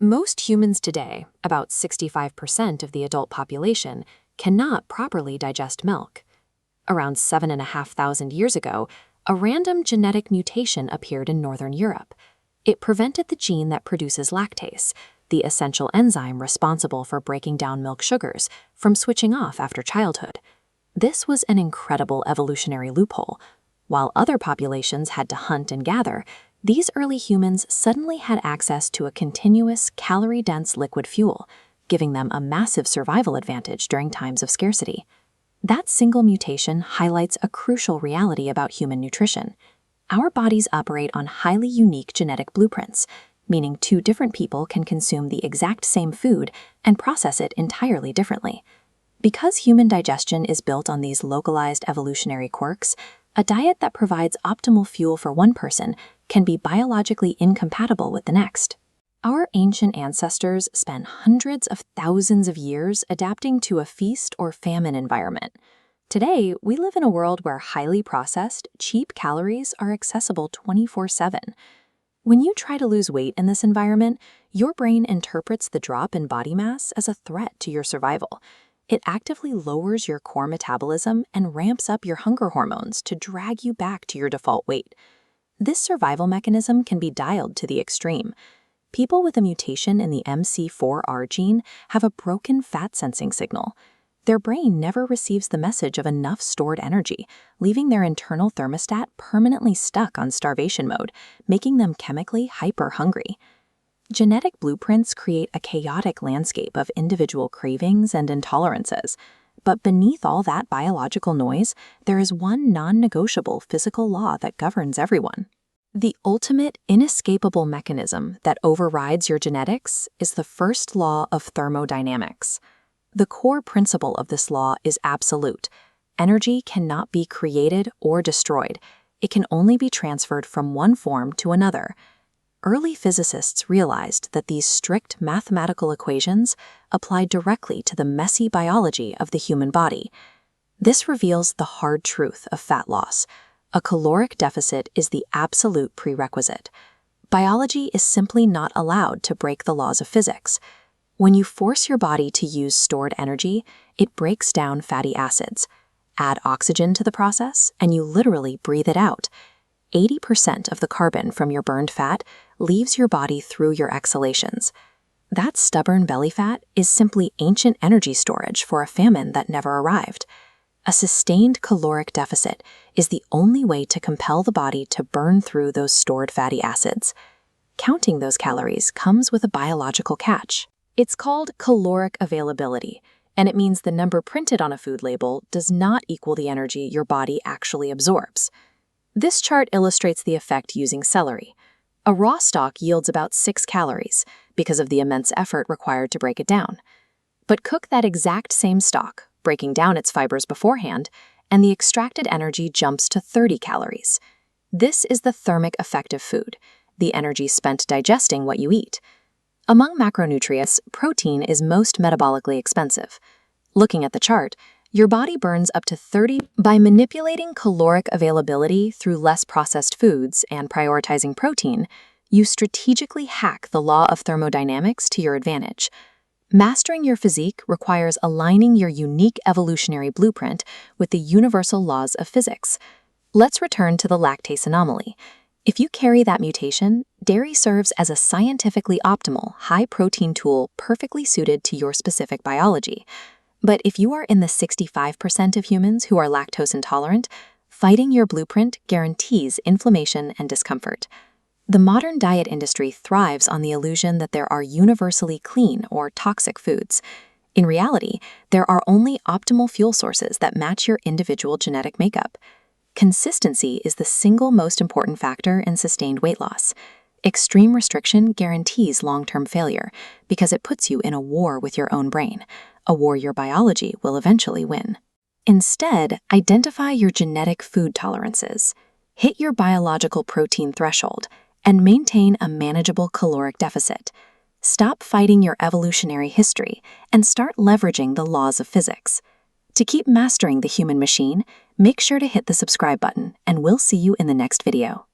Most humans today, about 65% of the adult population, cannot properly digest milk. Around 7,500 years ago, a random genetic mutation appeared in Northern Europe. It prevented the gene that produces lactase, the essential enzyme responsible for breaking down milk sugars, from switching off after childhood. This was an incredible evolutionary loophole. While other populations had to hunt and gather, these early humans suddenly had access to a continuous, calorie-dense liquid fuel, giving them a massive survival advantage during times of scarcity. That single mutation highlights a crucial reality about human nutrition. Our bodies operate on highly unique genetic blueprints, meaning two different people can consume the exact same food and process it entirely differently. Because human digestion is built on these localized evolutionary quirks, a diet that provides optimal fuel for one person can be biologically incompatible with the next. Our ancient ancestors spent hundreds of thousands of years adapting to a feast or famine environment. Today, we live in a world where highly processed, cheap calories are accessible 24/7. When you try to lose weight in this environment, your brain interprets the drop in body mass as a threat to your survival. It actively lowers your core metabolism and ramps up your hunger hormones to drag you back to your default weight. This survival mechanism can be dialed to the extreme. People with a mutation in the MC4R gene have a broken fat-sensing signal. Their brain never receives the message of enough stored energy, leaving their internal thermostat permanently stuck on starvation mode, making them chemically hyper-hungry. Genetic blueprints create a chaotic landscape of individual cravings and intolerances. But beneath all that biological noise, there is one non-negotiable physical law that governs everyone. The ultimate, inescapable mechanism that overrides your genetics is the first law of thermodynamics. The core principle of this law is absolute. Energy cannot be created or destroyed. It can only be transferred from one form to another. Early physicists realized that these strict mathematical equations apply directly to the messy biology of the human body. This reveals the hard truth of fat loss. A caloric deficit is the absolute prerequisite. Biology is simply not allowed to break the laws of physics. When you force your body to use stored energy, it breaks down fatty acids. Add oxygen to the process, and you literally breathe it out. 80% of the carbon from your burned fat leaves your body through your exhalations. That stubborn belly fat is simply ancient energy storage for a famine that never arrived. A sustained caloric deficit is the only way to compel the body to burn through those stored fatty acids. Counting those calories comes with a biological catch. It's called caloric availability, and it means the number printed on a food label does not equal the energy your body actually absorbs. This chart illustrates the effect using celery. A raw stalk yields about 6 calories because of the immense effort required to break it down. But cook that exact same stalk, breaking down its fibers beforehand, and the extracted energy jumps to 30 calories. This is the thermic effect of food, the energy spent digesting what you eat. Among macronutrients, protein is most metabolically expensive. Looking at the chart, your body burns up to 30 by manipulating caloric availability through less processed foods and prioritizing protein. You strategically hack the law of thermodynamics to your advantage. Mastering your physique requires aligning your unique evolutionary blueprint with the universal laws of physics. Let's return to the lactase anomaly. If you carry that mutation, dairy serves as a scientifically optimal, high-protein tool perfectly suited to your specific biology. But if you are in the 65% of humans who are lactose intolerant, fighting your blueprint guarantees inflammation and discomfort. The modern diet industry thrives on the illusion that there are universally clean or toxic foods. In reality, there are only optimal fuel sources that match your individual genetic makeup. Consistency is the single most important factor in sustained weight loss. Extreme restriction guarantees long-term failure because it puts you in a war with your own brain, a war your biology will eventually win. Instead, identify your genetic food tolerances, hit your biological protein threshold, and maintain a manageable caloric deficit. Stop fighting your evolutionary history and start leveraging the laws of physics. To keep mastering the human machine, make sure to hit the subscribe button, and we'll see you in the next video.